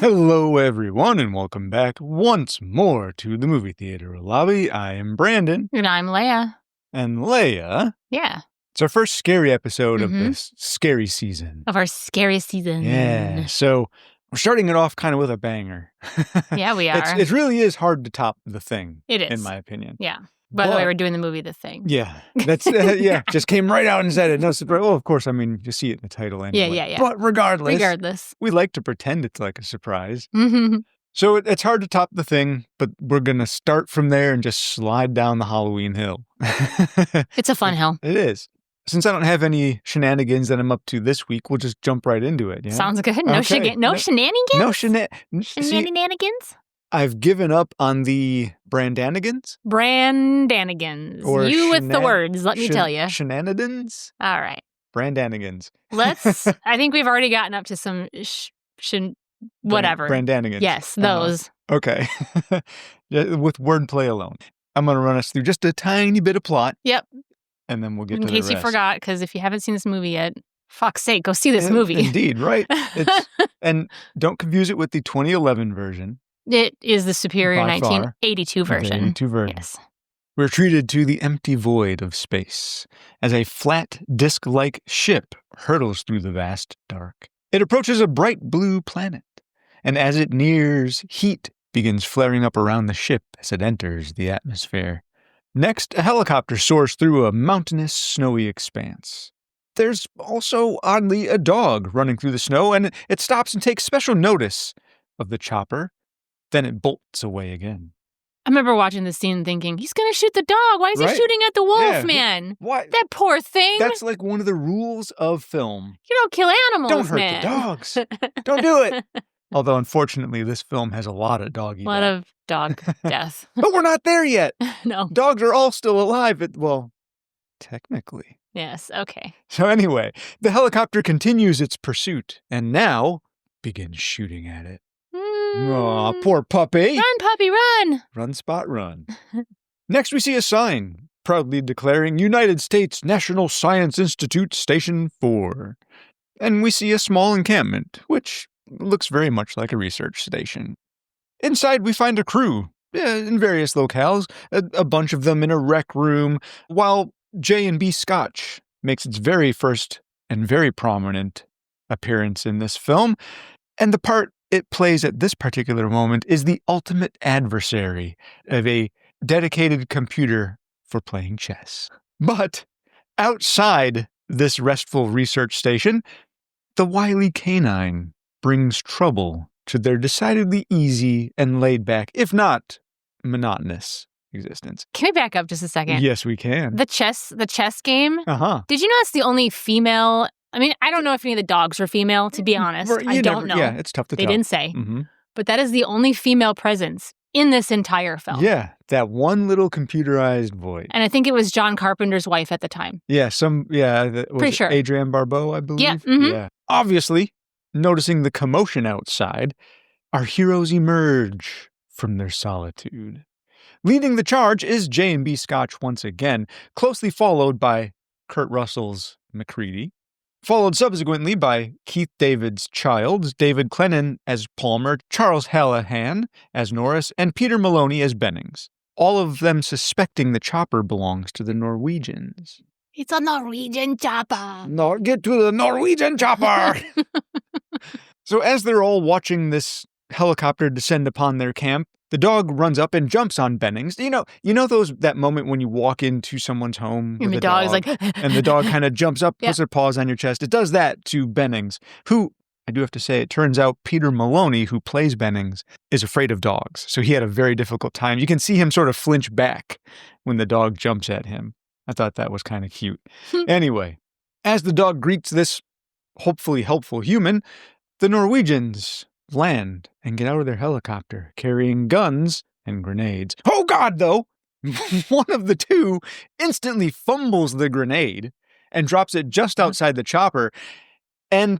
Hello, everyone, and welcome back once more to the Movie Theater Lobby. I am Brandon. And I'm Leia. And Leia. Yeah. It's our first scary episode of this scary season. Of our scary season. Yeah. So we're starting it off kind of with a banger. Yeah, we are. It really is hard to top The Thing. It is. In my opinion. Yeah. By the way, we're doing the movie The Thing. Yeah. That's, just came right out and said it. No surprise. Well, of course, I mean, you see it in the title anyway. Yeah. But regardless. We like to pretend it's like a surprise. Mm-hmm. So it's hard to top The Thing, but we're going to start from there and just slide down the Halloween hill. It's a fun hill. It is. Since I don't have any shenanigans that I'm up to this week, we'll just jump right into it. Yeah? Sounds good. No shenanigans? No shenanigans? I've given up on the Brandanigans. Brandanigans. You with the words, let me tell you. Shenanigans? All right. Brandanigans. I think we've already gotten up to some whatever. Brandanigans. Yes, those. Okay. With wordplay alone. I'm going to run us through just a tiny bit of plot. Yep. And then we'll get to the rest. In case you forgot, because if you haven't seen this movie yet, fuck's sake, go see this movie. Indeed, right? And don't confuse it with the 2011 version. It is the superior By 1982 version. 1982 version. Yes. We're treated to the empty void of space as a flat, disc-like ship hurtles through the vast dark. It approaches a bright blue planet, and as it nears, heat begins flaring up around the ship as it enters the atmosphere. Next, a helicopter soars through a mountainous, snowy expanse. There's also, oddly, a dog running through the snow, and it stops and takes special notice of the chopper. Then it bolts away again. I remember watching this scene and thinking, he's going to shoot the dog. Why is he shooting at the wolf, man? Why? That poor thing. That's like one of the rules of film. You don't kill animals, Don't hurt man. the dogs. Don't do it. Although, unfortunately, this film has a lot of doggy death. A lot of dog death. But we're not there yet. No. Dogs are all still alive. Technically. Yes, okay. So anyway, the helicopter continues its pursuit and now begins shooting at it. Aw, poor puppy. Run, puppy, run. Run, Spot, run. Next, we see a sign proudly declaring United States National Science Institute Station 4. And we see a small encampment, which looks very much like a research station. Inside, we find a crew in various locales, a bunch of them in a rec room, while J&B Scotch makes its very first and very prominent appearance in this film. And the part it plays at this particular moment is the ultimate adversary of a dedicated computer for playing chess. But outside this restful research station, the wily canine brings trouble to their decidedly easy and laid-back, if not monotonous, existence. Can we back up just a second? Yes, we can. The chess game? Uh-huh. Did you know it's the only female... I mean, I don't know if any of the dogs are female, to be honest. I don't know. Yeah, it's tough to tell. They didn't say. Mm-hmm. But that is the only female presence in this entire film. Yeah, that one little computerized void. And I think it was John Carpenter's wife at the time. Yeah, Pretty sure. Adrienne Barbeau, I believe. Yeah. Mm-hmm. Yeah. Obviously, noticing the commotion outside, our heroes emerge from their solitude. Leading the charge is J&B Scotch once again, closely followed by Kurt Russell's MacReady. Followed subsequently by Keith David's Childs, David Clennon as Palmer, Charles Hallahan as Norris, and Peter Maloney as Bennings. All of them suspecting the chopper belongs to the Norwegians. It's a Norwegian chopper. No, get to the Norwegian chopper! So as they're all watching this helicopter descend upon their camp, the dog runs up and jumps on Bennings. You know that moment when you walk into someone's home and with the dog's like... and the dog kind of jumps up, puts their paws on your chest. It does that to Bennings, who, I do have to say, it turns out Peter Maloney, who plays Bennings, is afraid of dogs. So he had a very difficult time. You can see him sort of flinch back when the dog jumps at him. I thought that was kind of cute. Anyway, as the dog greets this hopefully helpful human, the Norwegians land and get out of their helicopter carrying guns and grenades. Oh God, though! One of the two instantly fumbles the grenade and drops it just outside the chopper. And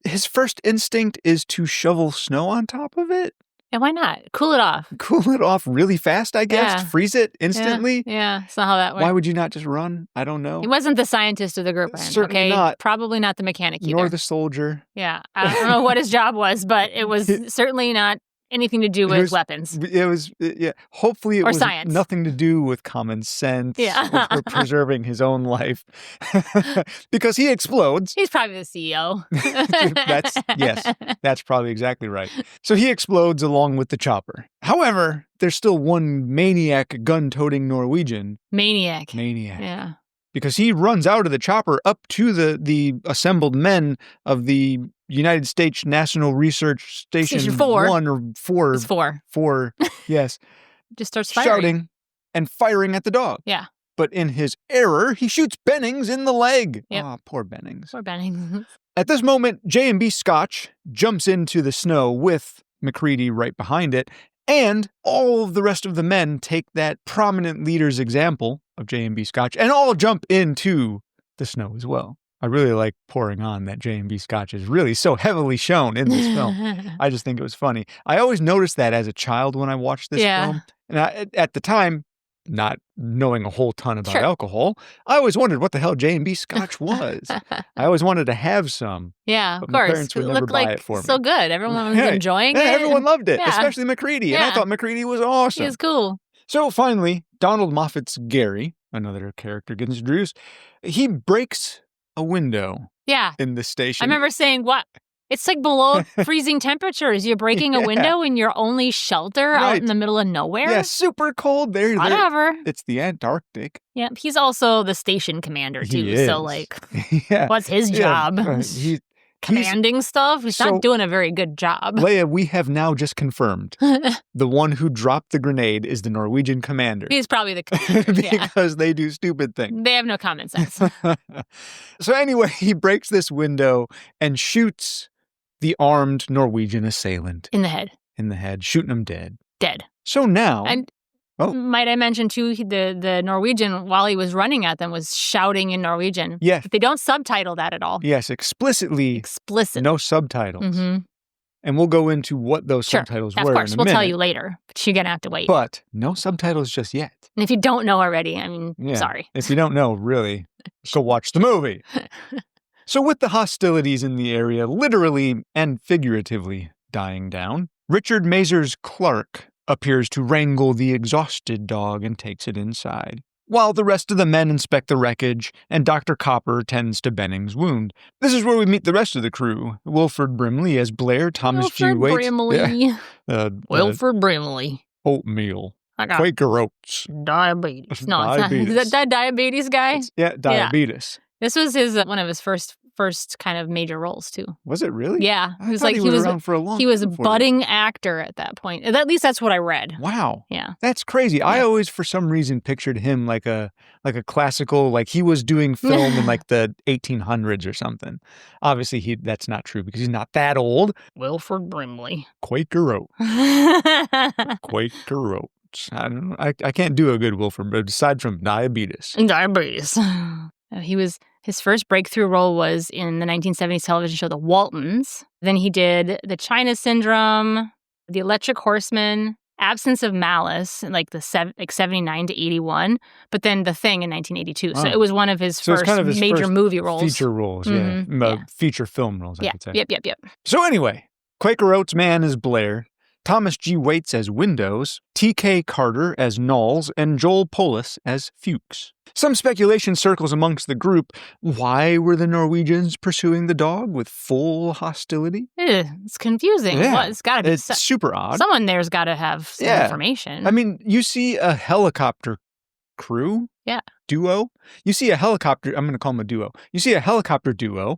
his first instinct is to shovel snow on top of it. And why not? Cool it off. Cool it off really fast, I guess? Yeah. Freeze it instantly? Yeah, that's not how that went. Why would you not just run? I don't know. He wasn't the scientist of the group. Certainly not. Probably not the mechanic either. Nor the soldier. Yeah. I don't know what his job was, but it was certainly not anything to do with weapons. It was, hopefully it was science. Nothing to do with common sense or preserving his own life. Because he explodes. He's probably the CEO. That's probably exactly right. So he explodes along with the chopper. However, there's still one maniac gun-toting Norwegian. Maniac. Yeah. Because he runs out of the chopper up to the assembled men of the United States National Research Station 4. 1 or 4. It's 4. 4, yes. Just starts firing. Shouting and firing at the dog. Yeah. But in his error, he shoots Bennings in the leg. Yep. Oh, poor Bennings. Poor Bennings. At this moment, J&B Scotch jumps into the snow with MacReady right behind it, and all of the rest of the men take that prominent leader's example of J&B Scotch and all jump into the snow as well. I really like pouring on that J&B Scotch is really so heavily shown in this film. I just think it was funny. I always noticed that as a child when I watched this film. And at the time, not knowing a whole ton about alcohol, I always wondered what the hell J&B Scotch was. I always wanted to have some. Yeah, but of course. My parents would never buy it for me. So good. Everyone was enjoying it. Everyone loved it, especially MacReady. And I thought MacReady was awesome. He was cool. So finally, Donald Moffat's Gary, another character, gets introduced. He breaks a window in the station. I remember saying, what? It's like below freezing temperatures. You're breaking a window in your only shelter out in the middle of nowhere? Yeah, super cold there. Whatever. It's the Antarctic. Yeah, he's also the station commander, too. He is. So, what's his job? Commanding stuff? He's not doing a very good job. Leia, we have now just confirmed the one who dropped the grenade is the Norwegian commander. He's probably the commander, because they do stupid things. They have no common sense. So anyway, he breaks this window and shoots the armed Norwegian assailant. In the head. In the head, shooting him dead. Dead. So now... And might I mention, too, the Norwegian, while he was running at them, was shouting in Norwegian. Yes. But they don't subtitle that at all. Yes, explicitly. Explicit. No subtitles. Mm-hmm. And we'll go into what those subtitles were in a minute. Of course, we'll tell you later, but you're going to have to wait. But no subtitles just yet. And if you don't know already, sorry. If you don't know, really, go watch the movie. So with the hostilities in the area literally and figuratively dying down, Richard Mazur's Clark appears to wrangle the exhausted dog and takes it inside, while the rest of the men inspect the wreckage and Dr. Copper tends to Benning's wound. This is where we meet the rest of the crew. Wilford Brimley as Blair, Thomas G. Waits. Wilford Brimley. Oatmeal. Quaker Oats. Diabetes. No, it's not. Is that diabetes guy? Diabetes. This was one of his first kind of major roles too. Was it really? Yeah, he was around for a long time. He was a budding actor at that point. At least that's what I read. Wow. Yeah. That's crazy. Yeah. I always, for some reason, pictured him like a classical, like he was doing film in like the 1800s or something. Obviously, that's not true because he's not that old. Wilford Brimley. Quaker Oats. Quaker Oats. I don't know. I can't do a good Wilford, but aside from diabetes. His first breakthrough role was in the 1970s television show The Waltons. Then he did The China Syndrome, The Electric Horseman, Absence of Malice, like 79 to 81, but then The Thing in 1982. So it was one of his first major movie roles. Feature roles, feature film roles, I could say. Yep. So anyway, Quaker Oats Man as Blair, Thomas G. Waits as Windows, T.K. Carter as Knowles, and Joel Polis as Fuchs. Some speculation circles amongst the group. Why were the Norwegians pursuing the dog with full hostility? It's confusing. Yeah. Well, it's got to be super odd. Someone there's got to have some information. I mean, you see a helicopter crew duo. You see a helicopter, I'm going to call them a duo. You see a helicopter duo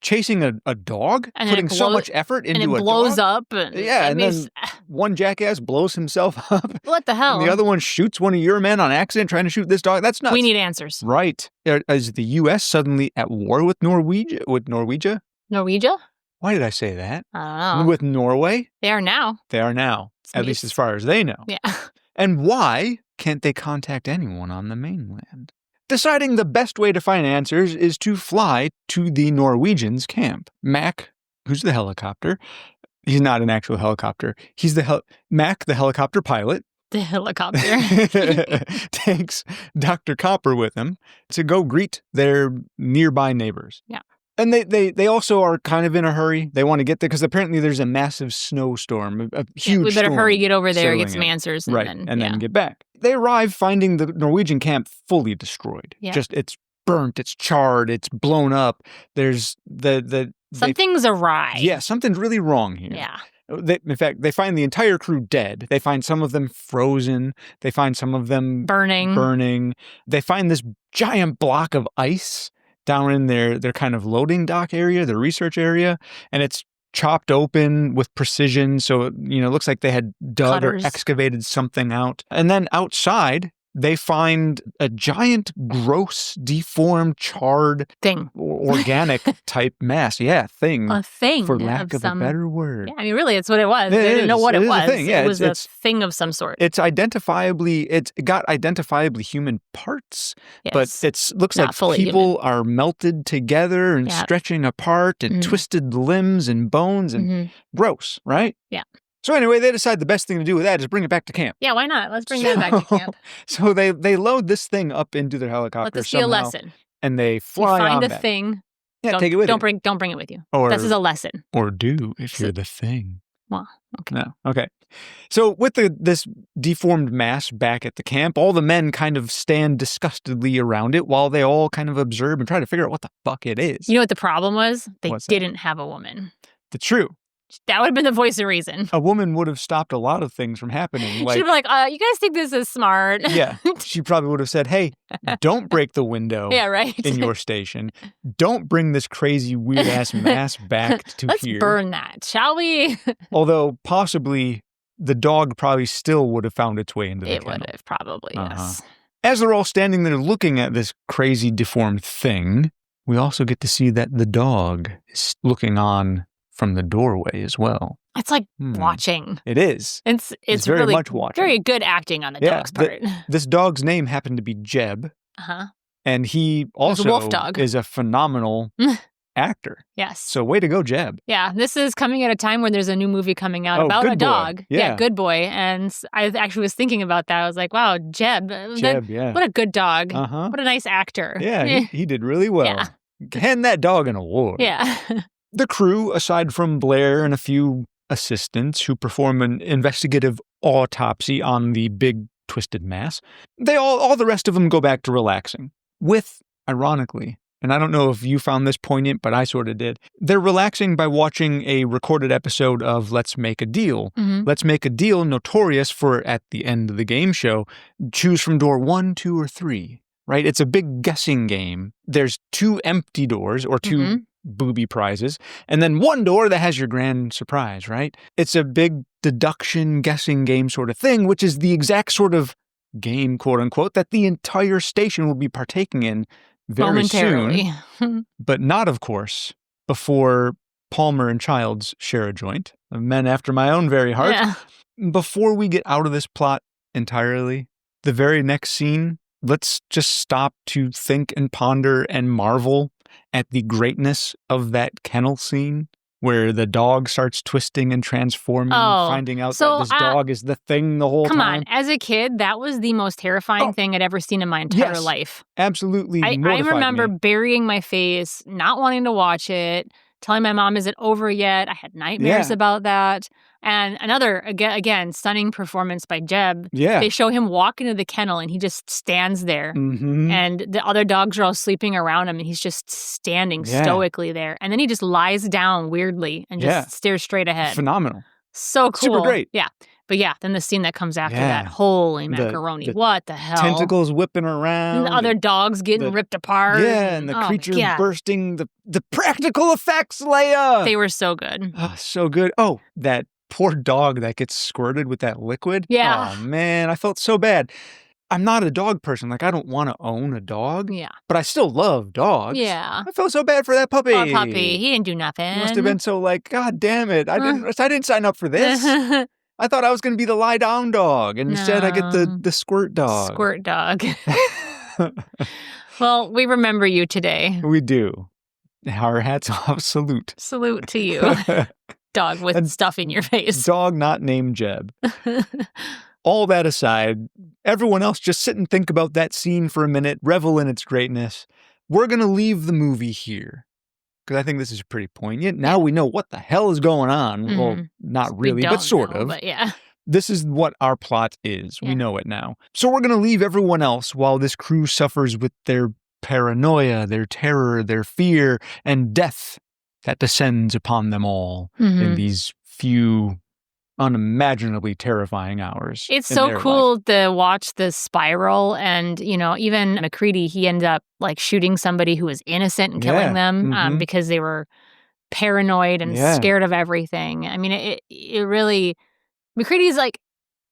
chasing a dog, and putting so much effort into a dog. And it blows up. And then one jackass blows himself up. What the hell? And the other one shoots one of your men on accident trying to shoot this dog. That's nuts. We need answers. Right. Is the U.S. suddenly at war with Norwegia? Norwegia? Why did I say that? I don't know. With Norway? They are now. At least as far as they know. Yeah. And why can't they contact anyone on the mainland? Deciding the best way to find answers is to fly to the Norwegians' camp. Mac, who's the helicopter, He's not an actual helicopter. He's Mac, the helicopter pilot. The helicopter. Takes Dr. Copper with him to go greet their nearby neighbors. Yeah. And they also are kind of in a hurry. They want to get there because apparently there's a massive snowstorm, a huge we better storm hurry, get over there, get sailing some in. answers, Right, and then get back. They arrive finding the Norwegian camp fully destroyed. Yeah. Just, it's burnt, it's charred, it's blown up. There's something's awry. Yeah, something's really wrong here. Yeah. In fact, they find the entire crew dead. They find some of them frozen. They find some of them burning. They find this giant block of ice down in their kind of loading dock area, their research area, and it's chopped open with precision. So, it looks like they had dug Cutters. or excavated something out. And then outside, they find a giant, gross, deformed, charred thing, organic type mass. Yeah, thing. A thing, for lack of a better word. Yeah, I mean, really, it's what it was. They didn't know what it was. Yeah, it was a thing of some sort. It's got identifiably human parts, yes. but it looks Not like people are melted together and stretching apart, and twisted limbs and bones, and gross, right? Yeah. So anyway, they decide the best thing to do with that is bring it back to camp. Yeah, why not? Let's bring that back to camp. So they load this thing up into their helicopter. Let this be a lesson. And they fly on find a back. thing. Yeah, take it with you. Don't bring it with you. Or, this is a lesson. Or do if you're the thing. Well, okay. No, okay. So with this deformed mass back at the camp, all the men kind of stand disgustedly around it while they all kind of observe and try to figure out what the fuck it is. You know what the problem was? They didn't have a woman. That's true. That would have been the voice of reason. A woman would have stopped a lot of things from happening. She'd be like, you guys think this is smart? Yeah. She probably would have said, hey, don't break the window in your station. Don't bring this crazy, weird-ass mass back to Let's here. Let's burn that, shall we? Although, possibly, the dog probably still would have found its way into the kennel. It would have, probably, yes. As they're all standing there looking at this crazy, deformed thing, we also get to see that the dog is looking on from the doorway as well. It's like watching. It is. It's very really much watching. Very good acting on the dog's part. This dog's name happened to be Jeb. Uh-huh. And he also wolf dog. is a phenomenal actor. Yes. So way to go, Jeb. Yeah. This is coming at a time when there's a new movie coming out about a dog. Yeah, Good Boy. And I actually was thinking about that. I was like, wow, Jeb. Yeah. What a good dog. Uh-huh. What a nice actor. Yeah, he did really well. Yeah. Hand that dog an award. Yeah. The crew, aside from Blair and a few assistants who perform an investigative autopsy on the big twisted mass, all the rest of them go back to relaxing. With, ironically, and I don't know if you found this poignant, but I sort of did, they're relaxing by watching a recorded episode of Let's Make a Deal. Mm-hmm. Let's Make a Deal, notorious for, at the end of the game show, choose from door 1, 2, or 3, right? It's a big guessing game. There's 2 empty doors, or 2 booby prizes, and then 1 door that has your grand surprise, right? It's a big deduction guessing game sort of thing, which is the exact sort of game, quote unquote, that the entire station will be partaking in very soon. But not, of course, before Palmer and Childs share a joint. Men after my own very heart. Yeah. Before we get out of this plot entirely, the very next scene, let's just stop to think and ponder and marvel at the greatness of that kennel scene where the dog starts twisting and transforming, finding out that this dog is the thing the whole time. Come on. As a kid, that was the most terrifying thing I'd ever seen in my entire life. Absolutely. I remember burying my face, not wanting to watch it, telling my mom, is it over yet? I had nightmares about that. And another, again, stunning performance by Jeb. Yeah. They show him walk into the kennel and he just stands there. Mm-hmm. And the other dogs are all sleeping around him and he's just standing stoically there. And then he just lies down weirdly and just stares straight ahead. Phenomenal. So cool. Super great. Yeah. But then the scene that comes after that, holy macaroni, what the hell? Tentacles whipping around. And the other dogs getting ripped apart. Yeah, and the creature bursting, the practical effects, Leia. They were so good. Oh, so good. Oh, that poor dog that gets squirted with that liquid. Yeah. Oh, man, I felt so bad. I'm not a dog person. Like, I don't want to own a dog. Yeah. But I still love dogs. Yeah. I felt so bad for that puppy. Poor puppy. He didn't do nothing. He must have been so like, God damn it. I didn't sign up for this. I thought I was going to be the lie down dog. And instead I get the squirt dog. Squirt dog. Well, we remember you today. We do. Our hats off. Salute. Salute to you. dog with stuff in your face. Dog not named Jeb. All that aside, everyone else just sit and think about that scene for a minute, revel in its greatness. We're going to leave the movie here because I think this is pretty poignant. Now we know what the hell is going on. Mhm. Well, not really, but sort of. But yeah. This is what our plot is. Yeah. We know it now. So we're going to leave everyone else while this crew suffers with their paranoia, their terror, their fear, and death that descends upon them all in these few unimaginably terrifying hours. It's so cool to watch the spiral, and even McCready, he ended up like shooting somebody who was innocent and killing them because they were paranoid and scared of everything. I mean, it really, McCready's like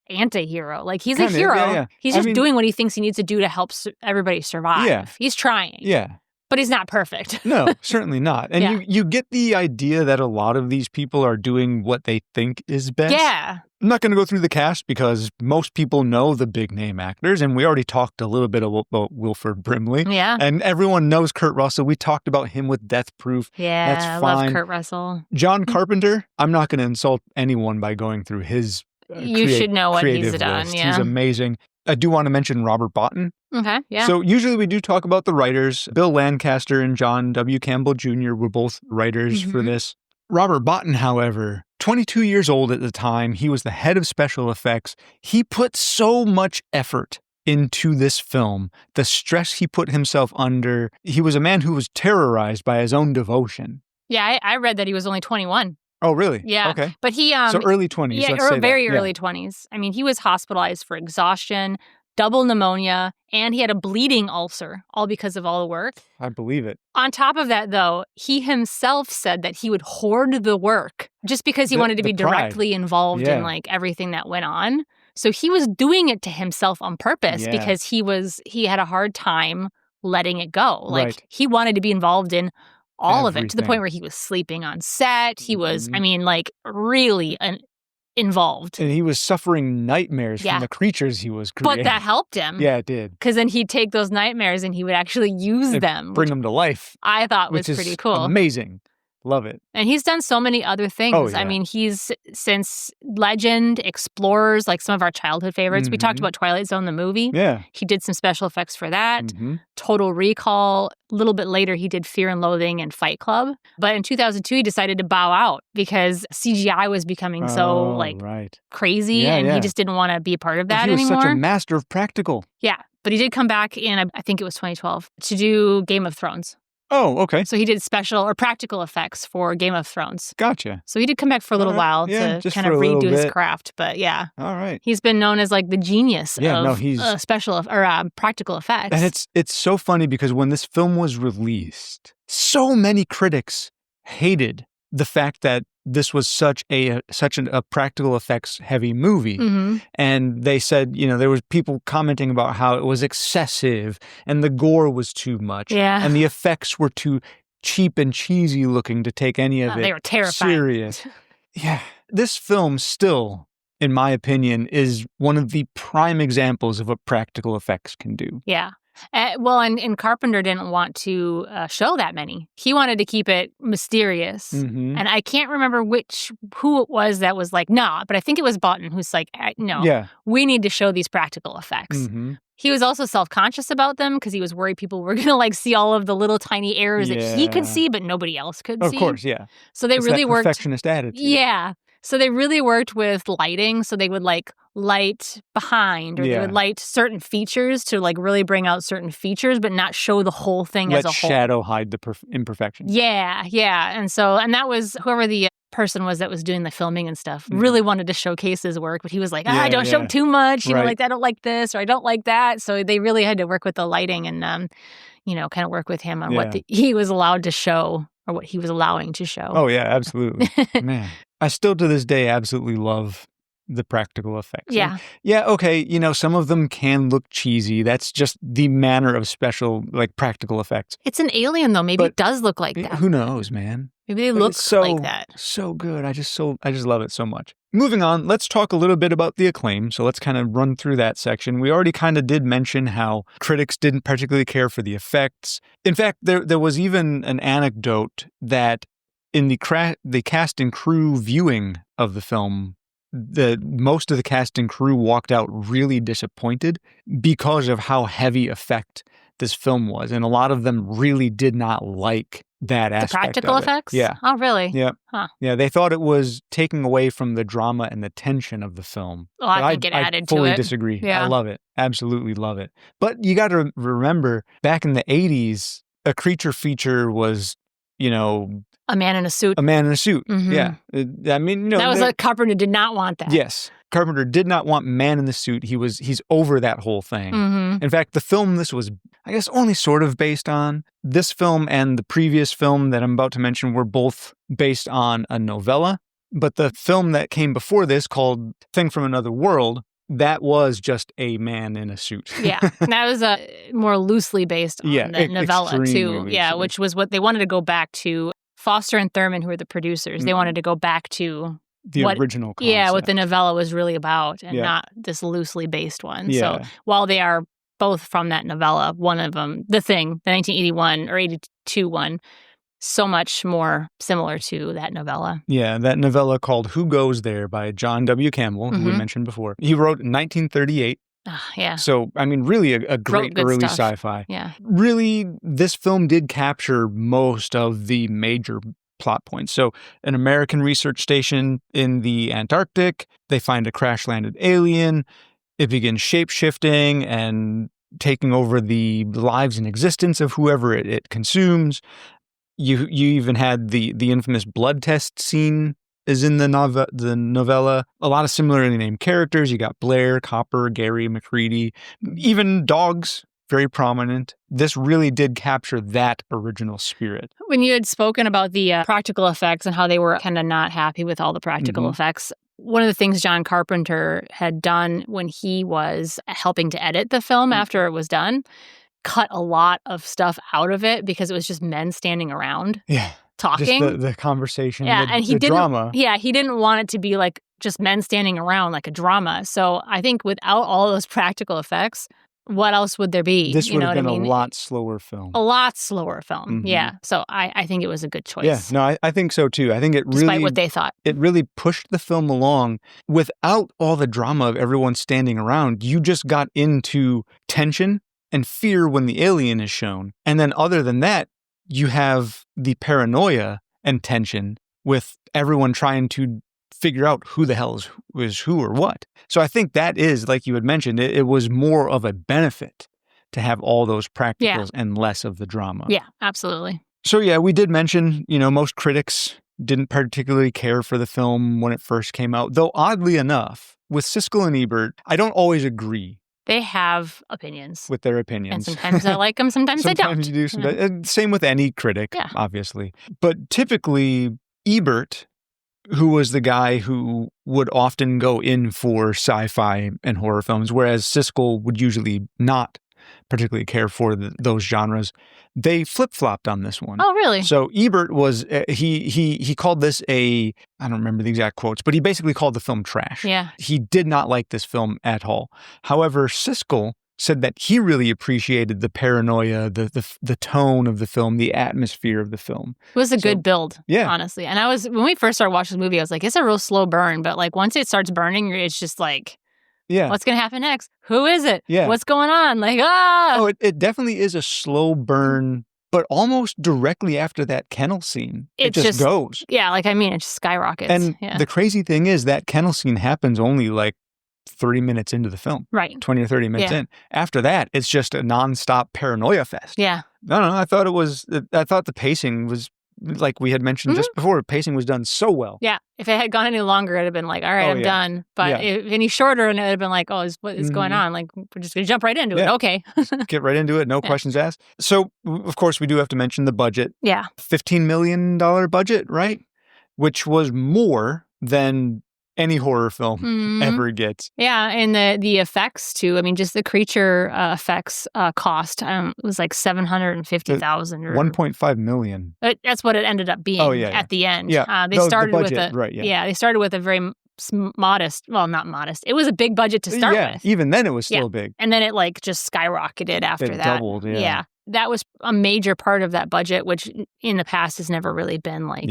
anti-hero. Like he's a hero. He's just doing what he thinks he needs to do to help everybody survive. Yeah. He's trying. Yeah. But he's not perfect. No, certainly not. And you get the idea that a lot of these people are doing what they think is best. Yeah. I'm not going to go through the cast because most people know the big name actors, and we already talked a little bit about Wilford Brimley. Yeah. And everyone knows Kurt Russell. We talked about him with Death Proof. Yeah, that's I fine. love Kurt Russell. John Carpenter, I'm not going to insult anyone by going through his you should know what he's done. List. Yeah. He's amazing. I do want to mention Robert Bottin. Okay, yeah. So usually we do talk about the writers. Bill Lancaster and John W. Campbell Jr. were both writers for this. Robert Bottin, however, 22 years old at the time, he was the head of special effects. He put so much effort into this film, the stress he put himself under. He was a man who was terrorized by his own devotion. Yeah, I read that he was only 21. Oh, really? Yeah. Okay. But he so early 20s. Yeah, let's say very that. early 20s. I mean, he was hospitalized for exhaustion, double pneumonia, and he had a bleeding ulcer, all because of all the work. I believe it. On top of that, though, he himself said that he would hoard the work just because he wanted to be directly involved in like everything that went on. So he was doing it to himself on purpose because he had a hard time letting it go. Like he wanted to be involved in all of it, to the point where he was sleeping on set. He was, I mean, like really involved. And he was suffering nightmares from the creatures he was creating. But that helped him. Yeah, it did. Because then he'd take those nightmares and he would actually use them. Bring them to life. I thought was pretty cool. Amazing. Love it. And he's done so many other things. Oh, yeah. I mean, he's since Legend, Explorers, like some of our childhood favorites. We talked about Twilight Zone, the movie. Yeah. He did some special effects for that. Total Recall. A little bit later, he did Fear and Loathing and Fight Club. But in 2002, he decided to bow out because CGI was becoming so crazy, and he just didn't want to be a part of that anymore. He was such a master of practical. Yeah. But he did come back in, I think it was 2012, to do Game of Thrones. Oh, okay. So he did special or practical effects for Game of Thrones. Gotcha. So he did come back for a little while to kind of redo his craft. But yeah. All right. He's been known as like the genius of special or practical effects. And it's so funny because when this film was released, so many critics hated the fact that this was such a practical effects heavy movie. And they said, there was people commenting about how it was excessive and the gore was too much. Yeah. And the effects were too cheap and cheesy looking to take any of it they were terrifying. Serious. Yeah. This film still, in my opinion, is one of the prime examples of what practical effects can do. Yeah. And Carpenter didn't want to show that many. He wanted to keep it mysterious. And I can't remember who it was that was like, nah, but I think it was Bottin who's like, no, we need to show these practical effects. He was also self-conscious about them because he was worried people were going to like see all of the little tiny errors that he could see, but nobody else could see. Of course, yeah. So they really worked. Perfectionist attitude. Yeah. So they really worked with lighting. So they would like light behind or they would light certain features to like really bring out certain features, but not show the whole thing as a whole. Let shadow hide the imperfections. Yeah, yeah. And that was whoever the person was that was doing the filming and stuff really wanted to showcase his work, but he was like, don't show too much, you know, like I don't like this or I don't like that. So they really had to work with the lighting and, kind of work with him on what he was allowed to show or what he was allowing to show. Oh, yeah, absolutely. Man, I still to this day absolutely love the practical effects. Yeah. And yeah, okay, some of them can look cheesy. That's just the manner of special, like, practical effects. It's an alien, though. Maybe it does look like that. Who knows, man? Maybe they look like that. So good. I just love it so much. Moving on, let's talk a little bit about the acclaim. So let's kind of run through that section. We already kind of did mention how critics didn't particularly care for the effects. In fact, there was even an anecdote that in the cast and crew viewing of the film, most of the cast and crew walked out really disappointed because of how heavy effect this film was. And a lot of them really did not like that aspect. The practical of it. effects? Yeah. Oh, really? Yeah. Huh. Yeah, they thought it was taking away from the drama and the tension of the film. Well, I think it added to it. I fully disagree. Yeah. I love it. Absolutely love it. But you got to remember, back in the 80s, a creature feature was, a man in a suit. a man in a suit. Mhm. Yeah. I mean, That was like Carpenter did not want that. Yes. Carpenter did not want man in the suit. He's over that whole thing. Mhm. In fact, the film this was, I guess, only sort of based on, this film and the previous film that I'm about to mention were both based on a novella. But the film that came before this, called Thing from Another World, that was just a man in a suit. Yeah, that was more loosely based on the novella too. extremely Yeah, loosely. which was what they wanted to go back to. Foster and Thurman, who were the producers, they wanted to go back to The original concept. Yeah, what the novella was really about, and Yeah. not this loosely based one. Yeah. So while they are both from that novella, one of them, The Thing, the 1981 or 82 one, so much more similar to that novella. Yeah, that novella called Who Goes There by John W. Campbell, who we Mhm. mentioned before. He wrote in 1938. Yeah. So, I mean, really a great good early stuff. sci-fi. Yeah. Really, this film did capture most of the major plot points. So, an American research station in the Antarctic, they find a crash-landed alien. It begins shape-shifting and taking over the lives and existence of whoever it consumes. You even had the infamous blood test scene is in the novella. A lot of similarly named characters. You got Blair, Copper, Gary, McCready, even dogs, very prominent. This really did capture that original spirit. When you had spoken about the practical effects and how they were kind of not happy with all the practical effects, one of the things John Carpenter had done when he was helping to edit the film after it was done, cut a lot of stuff out of it because it was just men standing around. Yeah. Talking. Just the conversation, and he the didn't, drama. Yeah, he didn't want it to be like just men standing around like a drama. So I think without all those practical effects, what else would there be? This would have been a lot slower film. A lot slower film, Mhm. yeah. So I think it was a good choice. Yeah, no, I think so too. I think it really, despite what they thought. It really pushed the film along without all the drama of everyone standing around. You just got into tension and fear when the alien is shown. And then other than that, you have the paranoia and tension with everyone trying to figure out who the hell is who or what. So I think that is, like you had mentioned, it was more of a benefit to have all those practicals and less of the drama. Yeah, absolutely. So yeah, we did mention, most critics didn't particularly care for the film when it first came out. Though oddly enough, with Siskel and Ebert, I don't always agree. They have opinions. With their opinions. And sometimes I like them, sometimes I don't. Sometimes you do. Same with any critic, obviously. But typically, Ebert, who was the guy who would often go in for sci-fi and horror films, whereas Siskel would usually not particularly care for those genres, they flip-flopped on this one. Oh, really? So Ebert was, he called this I don't remember the exact quotes, but he basically called the film trash. Yeah. He did not like this film at all. However, Siskel said that he really appreciated the paranoia, the tone of the film, the atmosphere of the film. It was a good build, honestly. And when we first started watching the movie, I was like, it's a real slow burn. But like once it starts burning, it's just like, what's going to happen next? Who is it? Yeah. What's going on? Like, ah! Oh, it definitely is a slow burn, but almost directly after that kennel scene, it just goes. Yeah, it just skyrockets. And the crazy thing is that kennel scene happens only like 30 minutes into the film. Right. 20 or 30 minutes in. After that, it's just a nonstop paranoia fest. Yeah. No, I thought the pacing was, like we had mentioned just before, pacing was done so well. Yeah. If it had gone any longer, it'd have been like, all right, I'm done. But if any shorter, and it would have been like, oh, what is going on? Like, we're just going to jump right into it. Okay. Get right into it. No questions asked. So, of course, we do have to mention the budget. Yeah. $15 million budget, right? Which was more than any horror film ever gets. Yeah, and the effects too. I mean, just the creature effects cost was like $750,000 or $1.5 million. That's what it ended up being at the end. Yeah, they started the budget, with right? Yeah, they started with a very modest. Well, not modest. It was a big budget to start with. Even then, it was still big. And then it like just skyrocketed after it that. doubled. Yeah. that was a major part of that budget, which in the past has never really been like,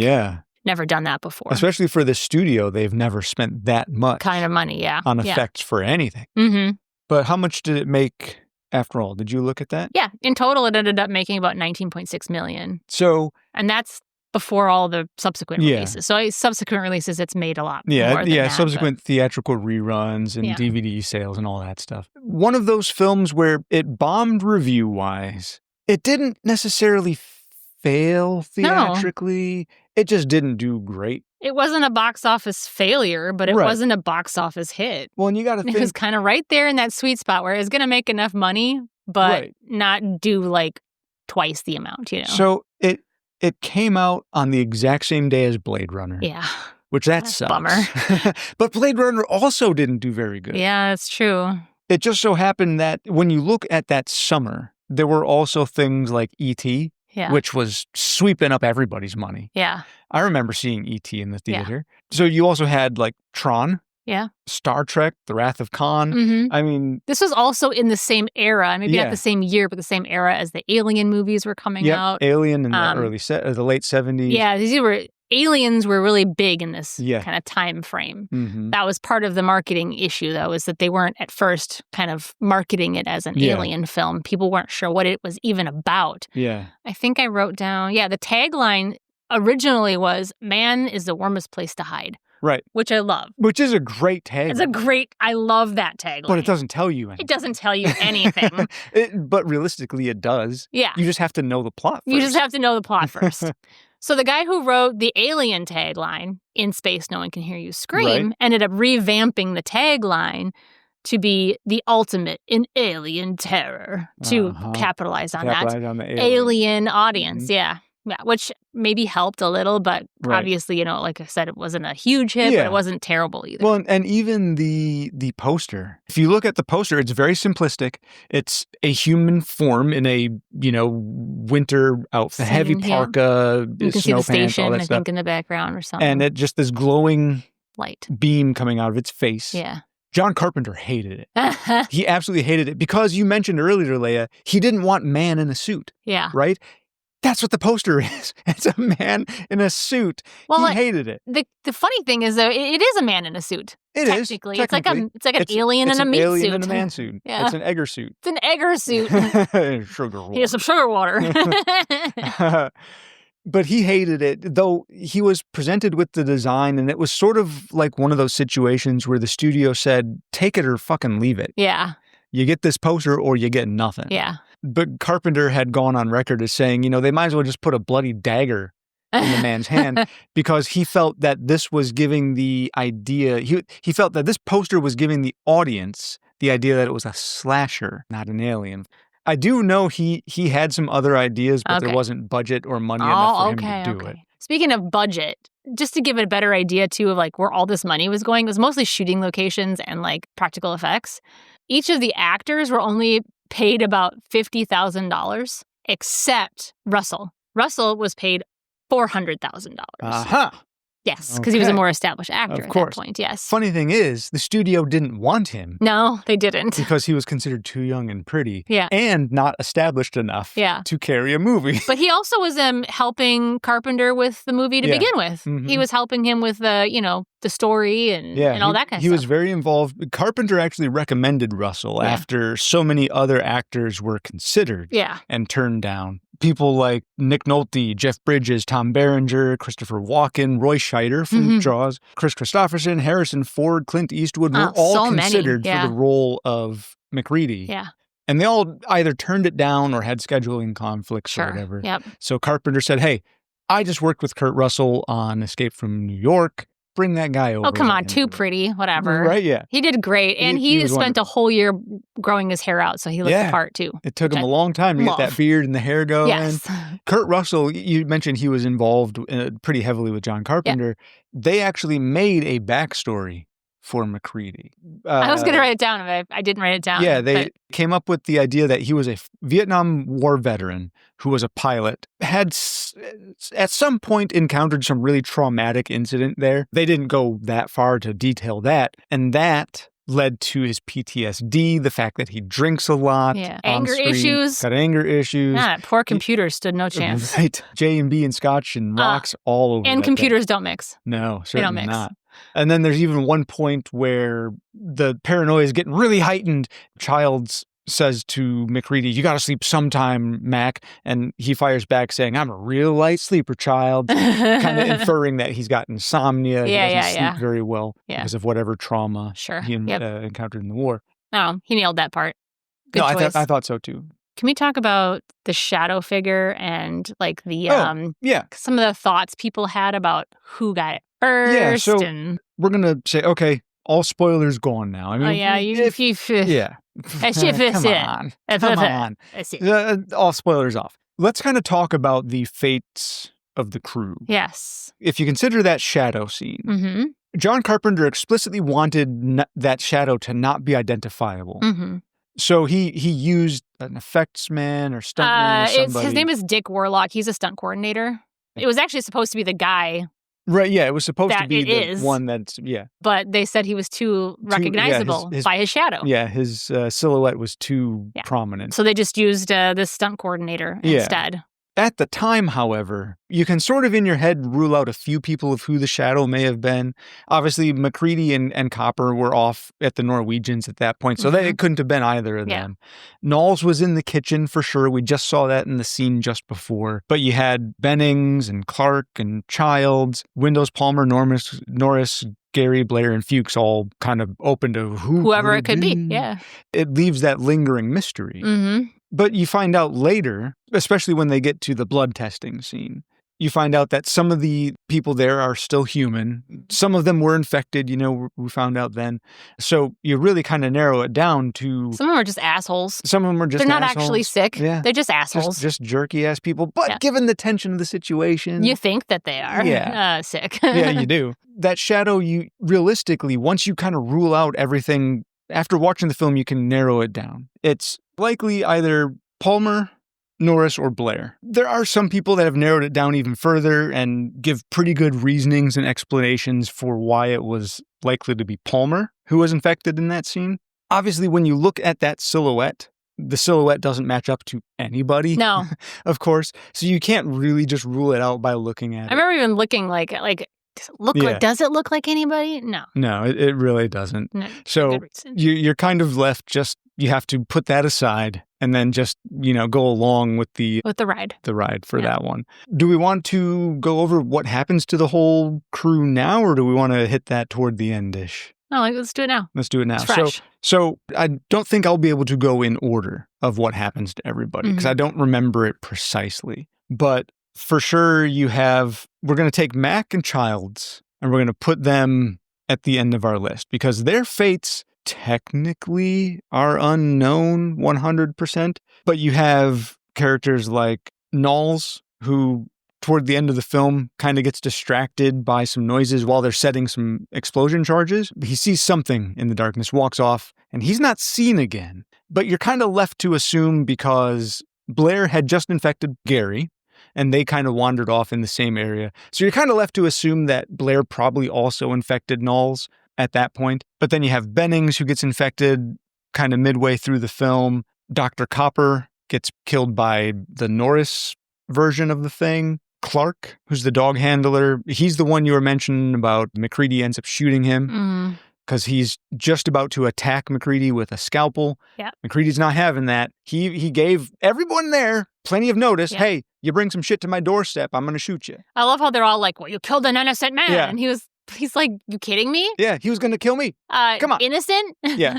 never done that before. Especially for the studio, they've never spent that much kind of money, on effects for anything. Mm-hmm. But how much did it make after all? Did you look at that? Yeah. In total, it ended up making about $19.6 million. So, and that's before all the subsequent releases. So subsequent releases, it's made a lot more than that, subsequent theatrical reruns and DVD sales and all that stuff. One of those films where it bombed review-wise. It didn't necessarily fail theatrically. No. It just didn't do great. It wasn't a box office failure, but it wasn't a box office hit. Well, and you got to think... It was kind of right there in that sweet spot where it's going to make enough money, but not do like twice the amount, So it came out on the exact same day as Blade Runner. Yeah. Which sucks. Bummer. But Blade Runner also didn't do very good. Yeah, that's true. It just so happened that when you look at that summer, there were also things like E.T., which was sweeping up everybody's money. Yeah. I remember seeing E.T. in the theater. Yeah. So you also had like Tron. Yeah. Star Trek, The Wrath of Khan. Mm-hmm. I mean... This was also in the same era, maybe not the same year, but the same era as the Alien movies were coming out. Alien in the the late 70s. Yeah, Aliens were really big in this kind of time frame. Mm-hmm. That was part of the marketing issue, though, is that they weren't at first kind of marketing it as an alien film. People weren't sure what it was even about. Yeah. I think I wrote down, the tagline originally was, "Man is the warmest place to hide." Right. Which I love. Which is a great tagline. I love that tagline. But it doesn't tell you anything. It doesn't tell you anything. But realistically, it does. Yeah. You just have to know the plot first. You just have to know the plot first. So the guy who wrote the Alien tagline, "In space, no one can hear you scream," ended up revamping the tagline to be "the ultimate in alien terror," to capitalize on the alien audience. Mm-hmm. Yeah, which maybe helped a little, but obviously, like I said, it wasn't a huge hit, but it wasn't terrible either. Well, and even the poster. If you look at the poster, it's very simplistic. It's a human form in a, winter outfit, heavy parka, you can see the station, all that I stuff. think, in the background or something. And it just this glowing light beam coming out of its face. Yeah. John Carpenter hated it. He absolutely hated it because you mentioned earlier, Leia, he didn't want man in a suit. Yeah. Right? That's what the poster is. It's a man in a suit. Well, he hated it. The funny thing is, though, it is a man in a suit. Technically. It's like an alien in a meat suit. It's an alien in a man suit. Yeah. It's an egger suit. It's an egger suit. Sugar water. Here's some sugar water. But he hated it, though he was presented with the design, and it was sort of like one of those situations where the studio said, take it or fucking leave it. Yeah. You get this poster or you get nothing. Yeah. But Carpenter had gone on record as saying, they might as well just put a bloody dagger in the man's hand because he felt that this was giving the idea, he felt that this poster was giving the audience the idea that it was a slasher, not an alien. I do know he had some other ideas, but there wasn't budget or money enough for him to do it. Speaking of budget, just to give it a better idea, too, of like where all this money was going, it was mostly shooting locations and like practical effects. Each of the actors were only paid about $50,000, except Russell. Russell was paid $400,000. Uh-huh. Yes, because he was a more established actor at that point, yes. Funny thing is, the studio didn't want him. No, they didn't. Because he was considered too young and pretty. Yeah. And not established enough to carry a movie. But he also was helping Carpenter with the movie to begin with. Mm-hmm. He was helping him with the story and all that kind of stuff. He was very involved. Carpenter actually recommended Russell after so many other actors were considered and turned down. People like Nick Nolte, Jeff Bridges, Tom Berenger, Christopher Walken, Roy Scheider from Jaws, Chris Christopherson, Harrison Ford, Clint Eastwood were all considered for the role of MacReady. Yeah. And they all either turned it down or had scheduling conflicts or whatever. Yep. So Carpenter said, hey, I just worked with Kurt Russell on Escape from New York. Bring that guy over. Oh, come on. Too pretty. Whatever. Right, yeah. He did great. And he spent a whole year growing his hair out, so he looked the part, too. It took him a long time to get that beard and the hair going. Yes. Kurt Russell, you mentioned he was involved pretty heavily with John Carpenter. Yeah. They actually made a backstory for MacReady. I was going to write it down, but I didn't write it down. Yeah, they came up with the idea that he was a Vietnam War veteran who was a pilot, had at some point encountered some really traumatic incident there. They didn't go that far to detail that, and that led to his PTSD, the fact that he drinks a lot. Yeah. On Anger screen, issues. Got anger issues. Yeah, poor computer stood no chance. Right. J&B and Scotch and rocks all over And that computers thing. don't mix. No, They don't certainly mix. not. And then there's even one point where the paranoia is getting really heightened. Childs says to McCready, "You got to sleep sometime, Mac." And he fires back saying, "I'm a real light sleeper, Child." Kind of inferring that he's got insomnia. He doesn't sleep very well because of whatever trauma he encountered in the war. Oh, he nailed that part. Good no, choice. I thought so too. Can we talk about the shadow figure and like the some of the thoughts people had about who got it first? Yeah, so we're gonna say, okay, all spoilers gone now. I mean, come on. All spoilers off. Let's kind of talk about the fates of the crew. Yes. If you consider that shadow scene, John Carpenter explicitly wanted that shadow to not be identifiable. So he used an effects man or stuntman or somebody. His name is Dick Warlock. He's a stunt coordinator. It was actually supposed to be the guy. Right, yeah, it was supposed to be the one that's, But they said he was too recognizable by his shadow. Yeah, his silhouette was too prominent. So they just used this stunt coordinator instead. At the time, however, you can sort of in your head rule out a few people of who the shadow may have been. Obviously, McCready and Copper were off at the Norwegians at that point, so it couldn't have been either of them. Knowles was in the kitchen for sure. We just saw that in the scene just before. But you had Bennings and Clark and Childs, Windows, Palmer, Norris, Gary, Blair, and Fuchs all kind of open to whoever it could be. Yeah. It leaves that lingering mystery. But you find out later, especially when they get to the blood testing scene, you find out that some of the people there are still human. Some of them were infected, we found out then. So you really kind of narrow it down to... Some of them are just assholes. Some of them are just They're not assholes. Actually sick. Yeah. They're just assholes. Just jerky-ass people. But given the tension of the situation... You think that they are sick. Yeah, you do. That shadow, realistically, once you kind of rule out everything, after watching the film, you can narrow it down. It's likely either Palmer, Norris, or Blair. There are some people that have narrowed it down even further and give pretty good reasonings and explanations for why it was likely to be Palmer who was infected in that scene. Obviously, when you look at that silhouette, the silhouette doesn't match up to anybody. No. Of course. So you can't really just rule it out by looking at it. I remember even looking like does it look like anybody? No. No, it really doesn't. No, so you're kind of left you have to put that aside and then just, go along with the ride. The ride for that one. Do we want to go over what happens to the whole crew now, or do we want to hit that toward the end-ish? No, let's do it now. Let's do it now. It's fresh. So I don't think I'll be able to go in order of what happens to everybody because I don't remember it precisely. But for sure we're going to take Mac and Childs and we're going to put them at the end of our list because their fates technically are unknown 100%. But you have characters like Knowles, who toward the end of the film kind of gets distracted by some noises while they're setting some explosion charges. He sees something in the darkness, walks off, and he's not seen again. But you're kind of left to assume because Blair had just infected Gary, and they kind of wandered off in the same area. So you're kind of left to assume that Blair probably also infected Knowles at that point. But then you have Bennings, who gets infected kind of midway through the film. Dr. Copper gets killed by the Norris version of the thing. Clark, who's the dog handler, he's the one you were mentioning about McCready ends up shooting him because he's just about to attack McCready with a scalpel. Yeah. McCready's not having that. He gave everyone there plenty of notice. Yeah. Hey, you bring some shit to my doorstep, I'm going to shoot you. I love how they're all like, well, you killed an innocent man. Yeah. And he's like, you kidding me? Yeah, he was going to kill me. Come on. Innocent? Yeah.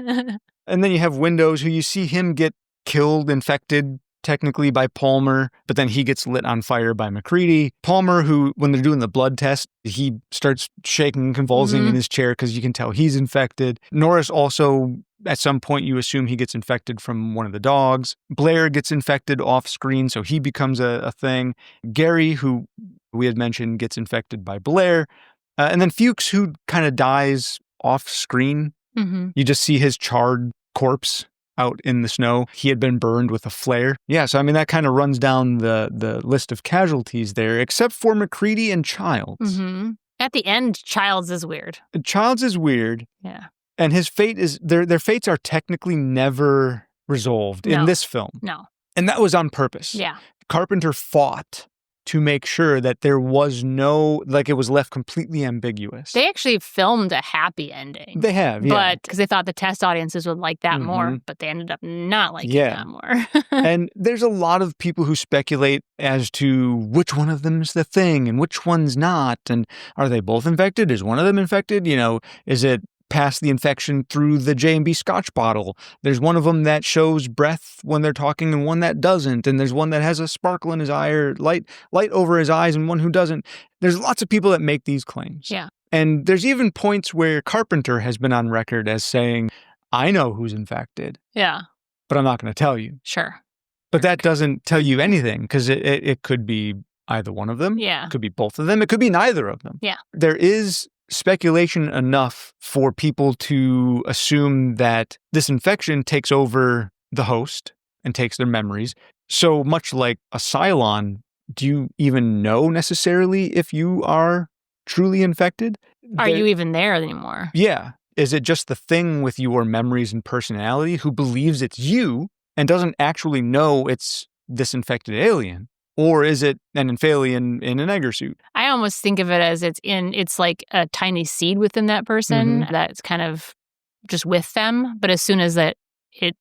And then you have Windows, who you see him get killed, infected, technically by Palmer, but then he gets lit on fire by McCready. Palmer, who, when they're doing the blood test, he starts shaking and convulsing in his chair because you can tell he's infected. Norris also, at some point, you assume he gets infected from one of the dogs. Blair gets infected off screen, so he becomes a thing. Gary, who we had mentioned, gets infected by Blair. And then Fuchs, who kind of dies off screen. You just see his charred corpse out in the snow. He had been burned with a flare. Yeah, so I mean, that kind of runs down the list of casualties there, except for McCready and Childs. At the end, Childs is weird. Childs is weird. Yeah. And his fate is, their fates are technically never resolved in this film. No. And that was on purpose. Yeah. Carpenter fought to make sure that there was no, like it was left completely ambiguous. They actually filmed a happy ending. They have, yeah. But because they thought the test audiences would like that more, but they ended up not liking that more. And there's a lot of people who speculate as to which one of them is the thing and which one's not. And are they both infected? Is one of them infected? You know, is it past the infection through the J&B Scotch bottle? There's one of them that shows breath when they're talking and one that doesn't. And there's one that has a sparkle in his eye or light over his eyes and one who doesn't. There's lots of people that make these claims. Yeah. And there's even points where Carpenter has been on record as saying, I know who's infected. Yeah. But I'm not going to tell you. Sure. But that doesn't tell you anything because it could be either one of them. Yeah. It could be both of them. It could be neither of them. Yeah. There is speculation enough for people to assume that this infection takes over the host and takes their memories. So much like a Cylon, do you even know necessarily if you are truly infected? Are you even there anymore? Yeah. Is it just the thing with your memories and personality who believes it's you and doesn't actually know it's this infected alien? Or is it an infalien in an Egger suit? I almost think of it as it's like a tiny seed within that person that's kind of just with them. But as soon as it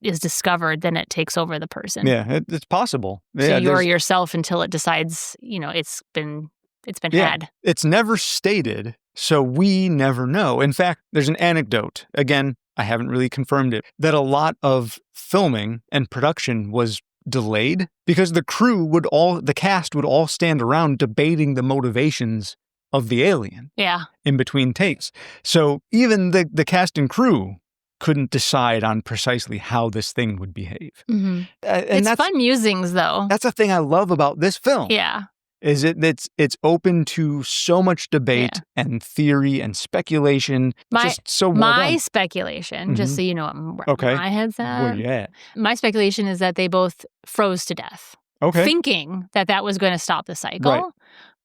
is discovered, then it takes over the person. Yeah, it's possible. So you're yourself until it decides, it's been had. It's never stated, so we never know. In fact, there's an anecdote. Again, I haven't really confirmed it, that a lot of filming and production was delayed because the cast would all stand around debating the motivations of the alien in between takes. So even the cast and crew couldn't decide on precisely how this thing would behave. And it's fun musings, though. That's the thing I love about this film. Yeah. Is it's open to so much debate and theory and speculation. My speculation, just so you know what my head's at. Well, yeah. My speculation is that they both froze to death. Okay. Thinking that was going to stop the cycle. Right.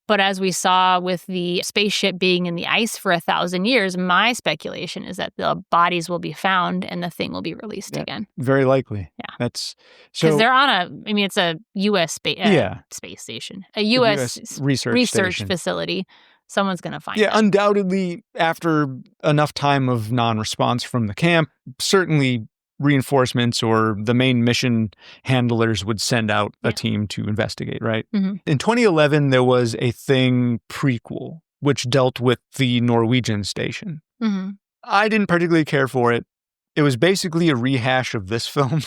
But as we saw with the spaceship being in the ice for 1,000 years, my speculation is that the bodies will be found and the thing will be released again. Very likely. Yeah. That's because they're on it's a U.S. space station, a U.S. research facility. Someone's going to find it. Undoubtedly, after enough time of non-response from the camp, certainly reinforcements or the main mission handlers would send out a team to investigate, right? In 2011, there was a Thing prequel, which dealt with the Norwegian station. I didn't particularly care for it. It was basically a rehash of this film.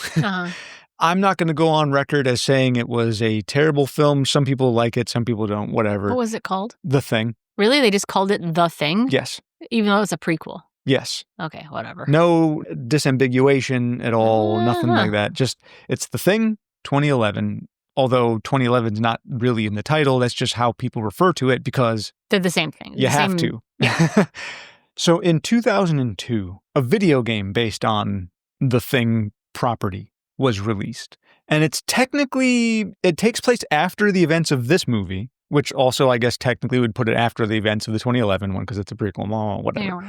I'm not going to go on record as saying it was a terrible film. Some people like it, some people don't, whatever. What was it called? The Thing. Really? They just called it The Thing? Yes. Even though it's a prequel? Yes. Okay, whatever. No disambiguation at all, nothing like that. Just, it's The Thing, 2011. Although 2011 is not really in the title, that's just how people refer to it because... They're the same thing. You have to. Yeah. So in 2002, a video game based on The Thing property was released. And it takes place after the events of this movie, which also, I guess, technically would put it after the events of the 2011 one because it's a prequel, whatever.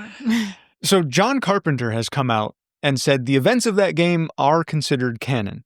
So John Carpenter has come out and said the events of that game are considered canon.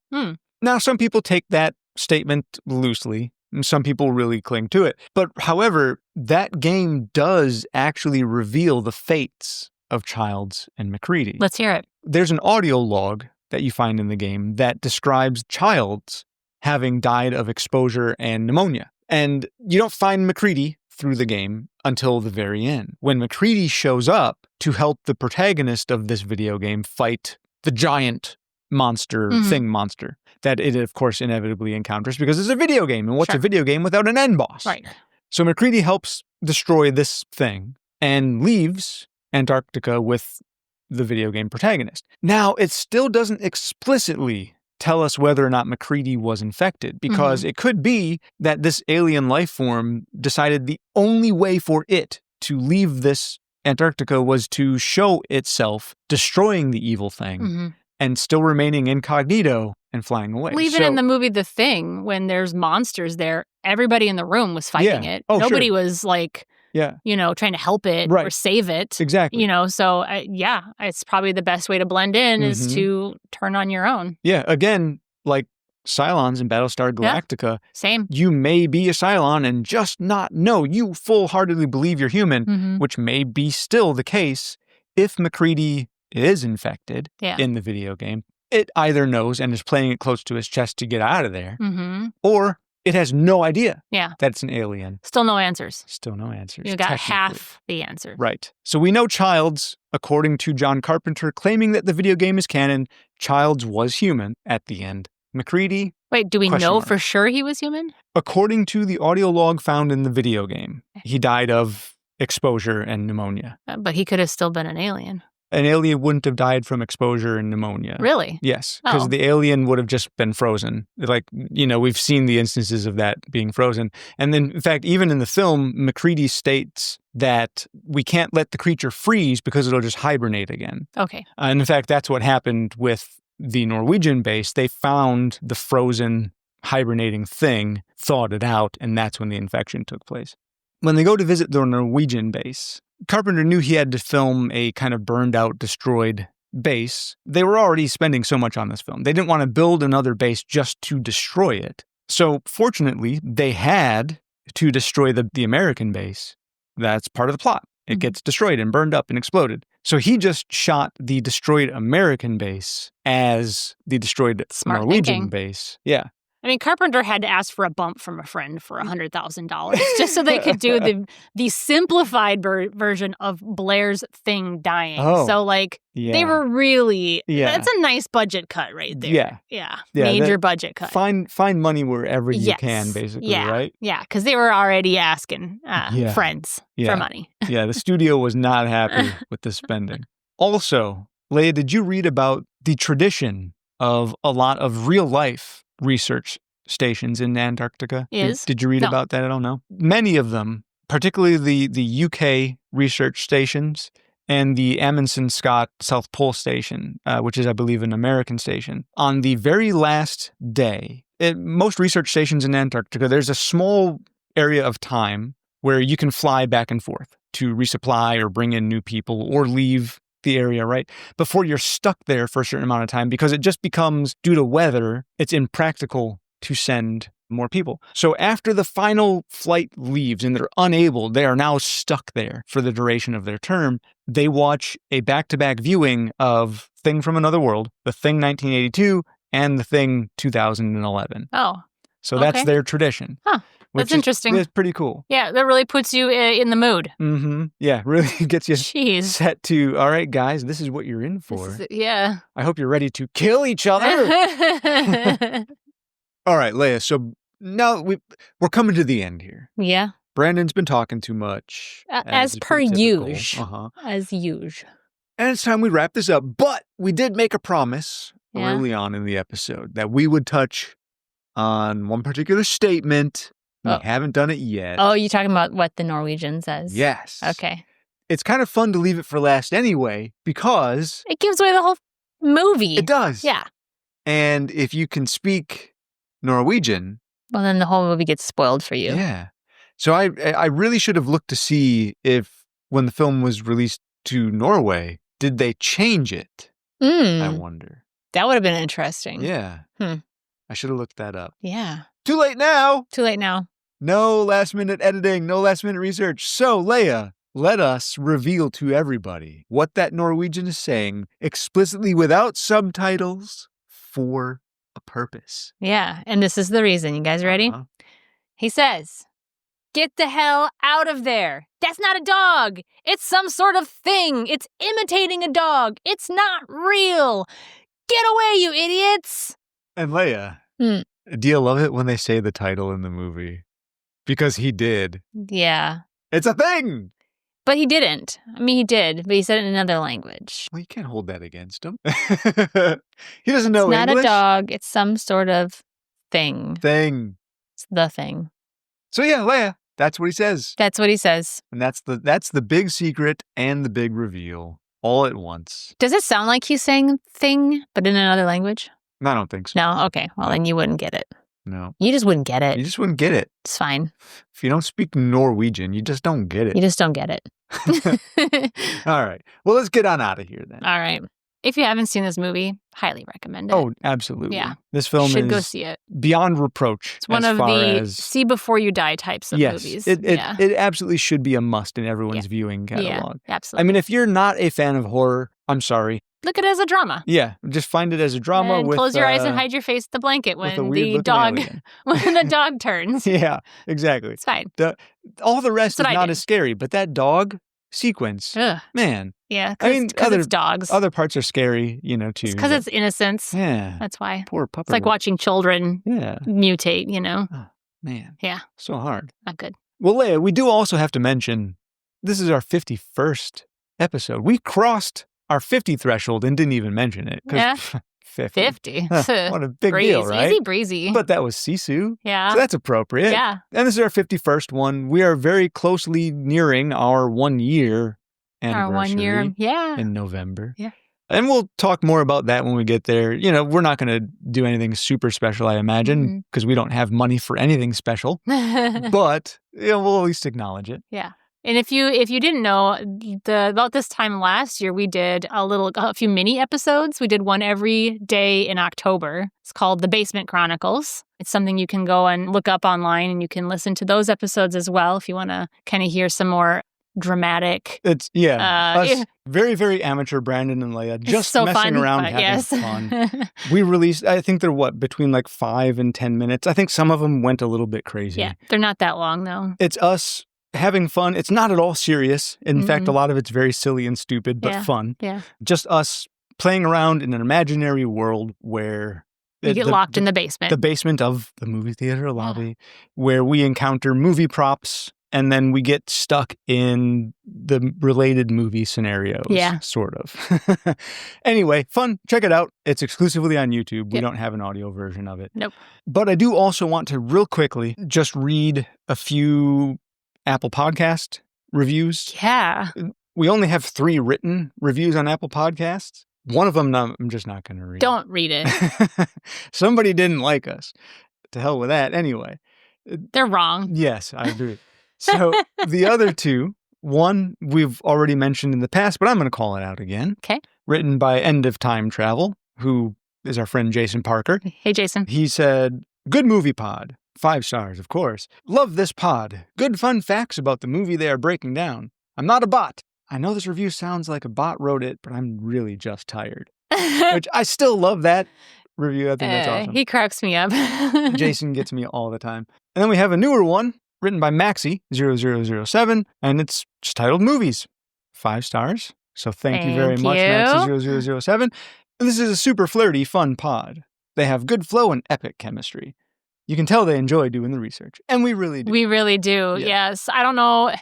Now, some people take that statement loosely, and some people really cling to it. But however, that game does actually reveal the fates of Childs and MacReady. Let's hear it. There's an audio log that you find in the game that describes Childs having died of exposure and pneumonia. And you don't find MacReady through the game until the very end, when MacReady shows up to help the protagonist of this video game fight the giant monster, Thing monster, that it, of course, inevitably encounters because it's a video game. And what's a video game without an end boss? Right. So MacReady helps destroy this thing and leaves Antarctica with the video game protagonist. Now, it still doesn't explicitly tell us whether or not MacReady was infected, because it could be that this alien life form decided the only way for it to leave this Antarctica was to show itself destroying the evil thing and still remaining incognito and flying away. Well, even in the movie The Thing, when there's monsters there, everybody in the room was fighting it. Oh, Nobody was like Yeah. trying to help it Right. or save it. Exactly. So it's probably the best way to blend in is Mhm. to turn on your own. Yeah, again, like Cylons in Battlestar Galactica, Same. you may be a Cylon and just not know. You full-heartedly believe you're human, Mhm. which may be still the case if MacReady is infected Yeah. in the video game. It either knows and is playing it close to his chest to get out of there, Mhm. or it has no idea Yeah. that it's an alien. Still no answers. Still no answers. You got technically. half the answer. Right. So we know Childs, according to John Carpenter, claiming that the video game is canon, Childs was human at the end. MacReady, Wait, do we Question know mark. for sure he was human? according to the audio log found in the video game, he died of exposure and pneumonia. But he could have still been an alien. An alien wouldn't have died from exposure and pneumonia. Really? Yes, because Oh. the alien would have just been frozen. Like, we've seen the instances of that being frozen. And then, in fact, even in the film, MacReady states that we can't let the creature freeze because it'll just hibernate again. Okay. And in fact, that's what happened with the Norwegian base. They found the frozen hibernating thing, thawed it out, and that's when the infection took place. When they go to visit the Norwegian base, Carpenter knew he had to film a kind of burned out, destroyed base. They were already spending so much on this film. They didn't want to build another base just to destroy it. So fortunately, they had to destroy the American base. That's part of the plot. It gets destroyed and burned up and exploded. So he just shot the destroyed American base as the destroyed Smart Norwegian thinking. base. Yeah. I mean, Carpenter had to ask for a bump from a friend for $100,000 just so they could do the simplified version of Blair's thing dying. Oh, So, Yeah. they were really, Yeah. that's a nice budget cut right there. Yeah. Yeah. Yeah, Major budget cut. Find money wherever you Yes. can, basically, Yeah. right? Yeah, because they were already asking Yeah. friends Yeah. for money. Yeah, the studio was not happy with the spending. Also, Leia, did you read about the tradition of a lot of real-life research stations in Antarctica? Did you read No. about that at all? No? Many of them, particularly the UK research stations and the Amundsen Scott South Pole Station, which is, I believe, an American station, on the very last day, most research stations in Antarctica, there's a small area of time where you can fly back and forth to resupply or bring in new people or leave the area, right? Before you're stuck there for a certain amount of time, because it just becomes, due to weather, it's impractical to send more people. So after the final flight leaves and they are now stuck there for the duration of their term, they watch a back-to-back viewing of Thing from Another World, The Thing 1982, and The Thing 2011. Oh. So that's Okay. their tradition. Huh. Which That's interesting. It's pretty cool. Yeah, that really puts you in the mood. Mm-hmm. Yeah, really gets you Jeez. set to, all right, guys, this is what you're in for. Yeah. I hope you're ready to kill each other. All right, Leia, so now we're coming to the end here. Yeah. Brandon's been talking too much. As is per pretty typical. usual. As usual. And it's time we wrap this up. But we did make a promise Yeah. early on in the episode that we would touch on one particular statement. We Oh. haven't done it yet. Oh, you talking about what the Norwegian says? Yes. Okay. It's kind of fun to leave it for last anyway, because It gives away the whole movie. it does. Yeah. And if you can speak Norwegian, Well, then the whole movie gets spoiled for you. yeah. So I really should have looked to see if, when the film was released to Norway, did they change it? I wonder. That would have been interesting. Yeah. Hmm. I should have looked that up. Yeah. Too late now. Too late now. No last minute editing, no last minute research. So, Leia, let us reveal to everybody what that Norwegian is saying explicitly without subtitles for a purpose. Yeah. And this is the reason. You guys ready? Uh-huh. He says, "Get the hell out of there. That's not a dog. It's some sort of thing. It's imitating a dog. It's not real. Get away, you idiots." And Leia, Hmm. do you love it when they say the title in the movie? Because he did. Yeah. It's a thing! But he didn't. I mean, he did, but he said it in another language. Well, you can't hold that against him. He doesn't know It's not English. a dog. It's some sort of thing. Thing. It's the thing. So yeah, Leia, that's what he says. That's what he says. And that's the big secret and the big reveal all at once. Does it sound like he's saying thing, but in another language? I don't think so. No? Okay. Well, then you wouldn't get it. No. You just wouldn't get it. You just wouldn't get it. It's fine. If you don't speak Norwegian, you just don't get it. You just don't get it. All right. Well, let's get on out of here then. All right. If you haven't seen this movie, highly recommend it. Oh, absolutely. Yeah. This film should is go see it. beyond reproach. It's one as of far the as, see before you die types of movies. It absolutely should be a must in everyone's viewing catalog. Yeah, absolutely. I mean, if you're not a fan of horror, I'm sorry. Look at it as a drama. Yeah, just find it as a drama and with close your eyes and hide your face in the blanket when the dog when the dog turns. Yeah, exactly. It's fine. All the rest That's is not as scary, but that dog sequence, man. Yeah, because it's dogs. Other parts are scary, too. It's because it's innocence. Yeah. That's why. Poor puppy. It's like watching children mutate, Oh, man. Yeah. So hard. Not good. Well, Leia, we do also have to mention, this is our 51st episode. We crossed our 50 threshold and didn't even mention it. Yeah. 50. 50. What a big deal, right? Easy breezy. But that was Sisu. Yeah. So that's appropriate. Yeah. And this is our 51st one. We are very closely nearing our 1 year anniversary. Our 1 year, in November. Yeah. And we'll talk more about that when we get there. We're not going to do anything super special, I imagine, because we don't have money for anything special. But we'll at least acknowledge it. Yeah. And if you didn't know, about this time last year, we did a few mini episodes. We did one every day in October. It's called The Basement Chronicles. It's something you can go and look up online, and you can listen to those episodes as well if you want to kind of hear some more dramatic. It's us, very, very amateur Brandon and Leia, just so messing fun, around, having fun. We released, I think they're between like 5 and 10 minutes. I think some of them went a little bit crazy. Yeah, they're not that long though. It's us having fun. It's not at all serious. In fact, a lot of it's very silly and stupid, but fun. Yeah. Just us playing around in an imaginary world where we get locked in the basement. The basement of the movie theater lobby, where we encounter movie props, and then we get stuck in the related movie scenarios. Yeah. Sort of. Anyway, fun. Check it out. It's exclusively on YouTube. We don't have an audio version of it. Nope. But I do also want to real quickly just read a few Apple Podcast reviews. Yeah. We only have 3 written reviews on Apple Podcasts. One of them I'm just not going to read. Don't read it. Somebody didn't like us. To hell with that. Anyway. They're wrong. Yes, I agree. So the other 2, one we've already mentioned in the past, but I'm going to call it out again. Okay. Written by End of Time Travel, who is our friend Jason Parker. Hey, Jason. He said, "Good movie pod. 5 stars, of course. Love this pod. Good fun facts about the movie they are breaking down. I'm not a bot. I know this review sounds like a bot wrote it, but I'm really just tired." Which I still love that review. I think that's awesome. He cracks me up. Jason gets me all the time. And then we have a newer one written by Maxi0007, and it's just titled Movies. 5 stars. So thank you very much, Maxi0007. And this is a super flirty, fun pod. They have good flow and epic chemistry. You can tell they enjoy doing the research. And we really do. We really do, yes. I don't know.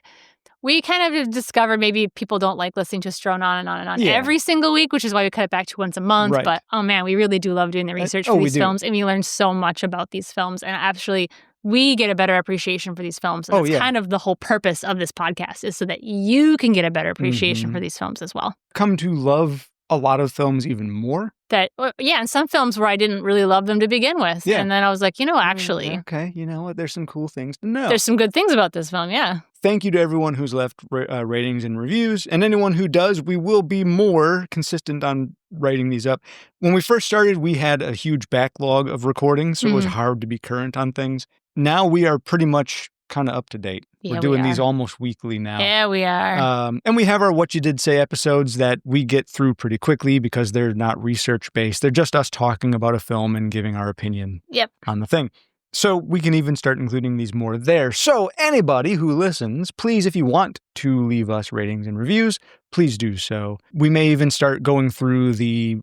We kind of discovered maybe people don't like listening to us drone on and on and on every single week, which is why we cut it back to once a month. Right. But, oh man, we really do love doing the research for these films. And we learn so much about these films. And actually, we get a better appreciation for these films. And that's kind of the whole purpose of this podcast, is so that you can get a better appreciation for these films as well. Come to love a lot of films even more. And some films where I didn't really love them to begin with. Yeah. And then I was like, actually. Okay, you know what? There's some cool things to know. There's some good things about this film, yeah. Thank you to everyone who's left ratings and reviews. And anyone who does, we will be more consistent on writing these up. When we first started, we had a huge backlog of recordings, so it was hard to be current on things. Now we are pretty much kind of up to date. Yeah, We're doing these almost weekly now. Yeah, we are. And we have our What You Did Say episodes that we get through pretty quickly because they're not research-based. They're just us talking about a film and giving our opinion on the thing. So we can even start including these more there. So anybody who listens, please, if you want to leave us ratings and reviews, please do so. We may even start going through the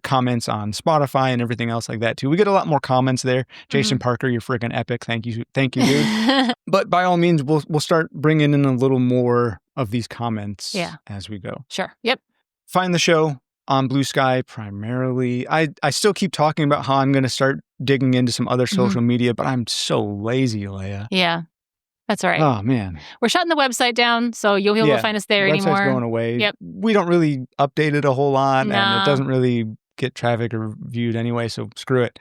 comments on Spotify and everything else like that too. We get a lot more comments there. Jason Parker, you're freaking epic. Thank you, dude. But by all means, we'll start bringing in a little more of these comments as we go. Sure. Yep. Find the show on Blue Sky primarily. I still keep talking about how I'm going to start digging into some other social media, but I'm so lazy, Leia. Yeah. That's all right. Oh, man. We're shutting the website down, so you'll be able to find us there anymore. Website's going away. Yep. We don't really update it a whole lot, No. and it doesn't really get traffic or viewed anyway, so screw it.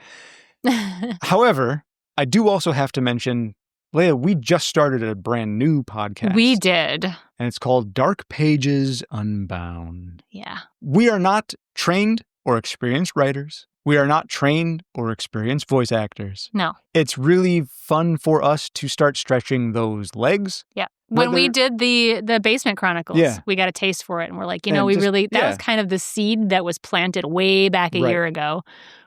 However, I do also have to mention, Leia, we just started a brand new podcast. We did. And it's called Dark Pages Unbound. Yeah. We are not trained or experienced writers. We are not trained or experienced voice actors. No. It's really fun for us to start stretching those legs. Yeah. When we did the Basement Chronicles, we got a taste for it. And we're like, that was kind of the seed that was planted way back a year ago.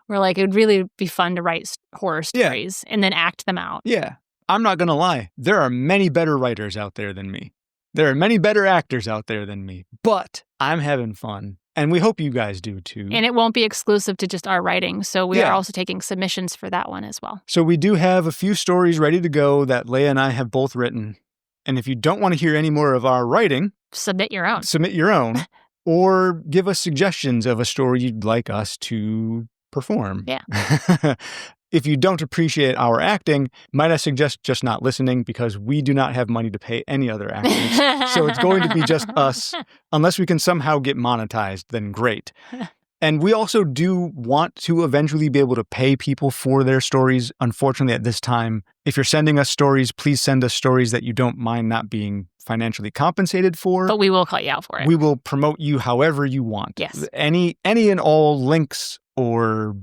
We're like, it would really be fun to write horror stories and then act them out. Yeah. I'm not going to lie. There are many better writers out there than me. There are many better actors out there than me. But I'm having fun. And we hope you guys do too. And it won't be exclusive to just our writing. So we are also taking submissions for that one as well. So we do have a few stories ready to go that Leia and I have both written. And if you don't want to hear any more of our writing, submit your own. Or give us suggestions of a story you'd like us to perform. Yeah. If you don't appreciate our acting, might I suggest just not listening, because we do not have money to pay any other actors. So it's going to be just us. Unless we can somehow get monetized, then great. And we also do want to eventually be able to pay people for their stories. Unfortunately, at this time, if you're sending us stories, please send us stories that you don't mind not being financially compensated for. But we will call you out for it. We will promote you however you want. Yes. Any and all links or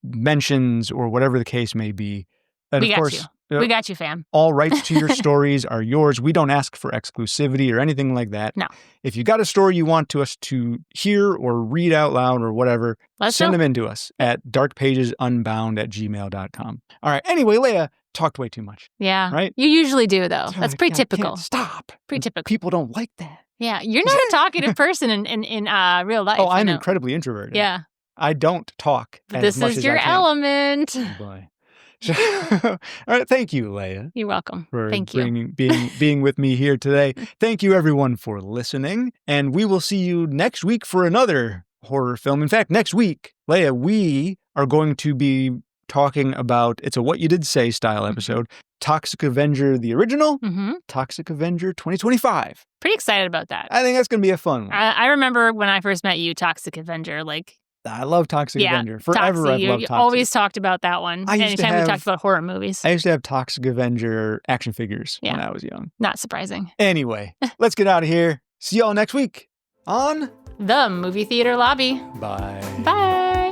mentions or whatever the case may be. And we got you. We got you, fam. All rights to your stories are yours. We don't ask for exclusivity or anything like that. No. If you got a story you want us to hear or read out loud or whatever, send them in to us at darkpagesunbound@gmail.com. All right. Anyway, Leia talked way too much. Yeah. Right? You usually do, though. That's pretty typical. Stop. Pretty typical. People don't like that. Yeah. You're not a talking person in real life. Oh, I'm incredibly introverted. Yeah. I don't talk as much as I can. This is your element. Oh, boy. All right. Thank you, Leia. You're welcome. Thank you. Being with me here today. Thank you, everyone, for listening. And we will see you next week for another horror film. In fact, next week, Leia, we are going to be talking about, it's a What You Did Say style episode, Toxic Avenger, the original, Toxic Avenger 2025. Pretty excited about that. I think that's going to be a fun one. I remember when I first met you, Toxic Avenger, I love Toxic Avenger. Forever I've loved Toxic. You always talked about that one. Anytime we talked about horror movies. I used to have Toxic Avenger action figures when I was young. Not surprising. Anyway, let's get out of here. See y'all next week on The Movie Theater Lobby. Bye. Bye.